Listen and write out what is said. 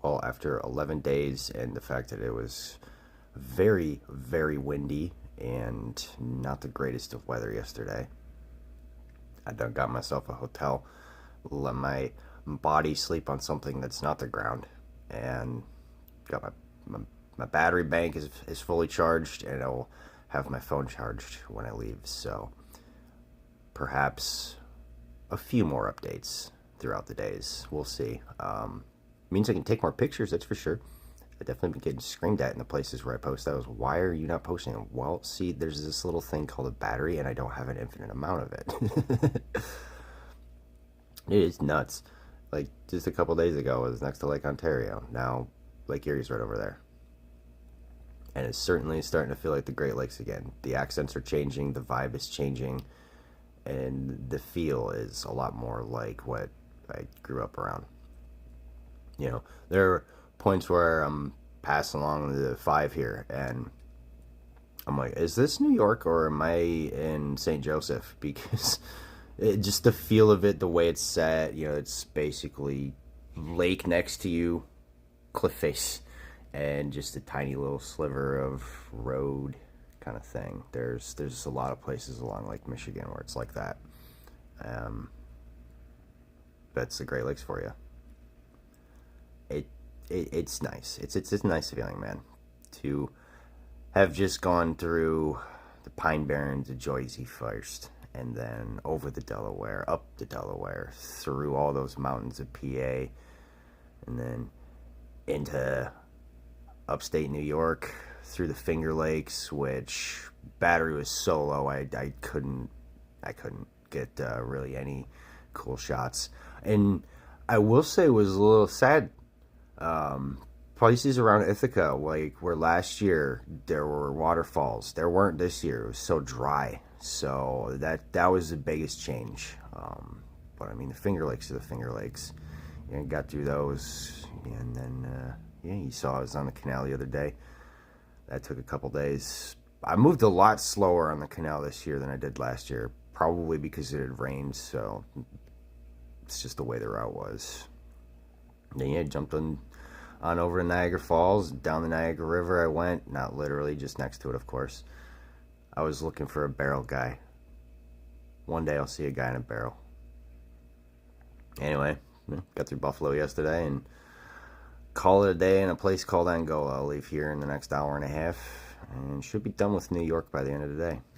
Well, after 11 days and the fact that it was very, very windy and not the greatest of weather yesterday, I done got myself a hotel, let my body sleep on something that's not the ground, and got my battery bank is fully charged, and I'll have my phone charged when I leave. So perhaps a few more updates throughout the days. We'll see. Means I can take more pictures, that's for sure. I definitely been getting screamed at in the places where I post those. Why are you not posting them? Well, see, there's this little thing called a battery, and I don't have an infinite amount of it. It is nuts. Like, just a couple days ago, I was next to Lake Ontario. Now, Lake Erie's right over there. And it's certainly starting to feel like the Great Lakes again. The accents are changing, the vibe is changing, and the feel is a lot more like what I grew up around. There are points where I'm passing along the five here, and I'm like, is this New York or am I in St. Joseph? Because just the feel of it, the way it's set, it's basically lake next to you, cliff face, and just a tiny little sliver of road kind of thing. There's a lot of places along Lake Michigan where it's like that. Um, that's the Great Lakes for you. It, it's nice. It's a nice feeling, man, to have just gone through the Pine Barrens of Joyzy first, and then over the Delaware, up the Delaware, through all those mountains of PA, and then into upstate New York, through the Finger Lakes, which battery was so low, I couldn't get really any cool shots. And I will say it was a little sad. Places around Ithaca, like where last year there were waterfalls, there weren't this year. It was so dry. So that was the biggest change. But I mean, the Finger Lakes are the Finger Lakes. Got through those, and then you saw I was on the canal the other day. That took a couple days. I moved a lot slower on the canal this year than I did last year, probably because it had rained. So it's just the way the route was. Then jumped on over to Niagara Falls, down the Niagara River I went, not literally, just next to it, of course. I was looking for a barrel guy. One day I'll see a guy in a barrel. Anyway, got through Buffalo yesterday and call it a day in a place called Angola. I'll leave here in the next hour and a half and should be done with New York by the end of the day.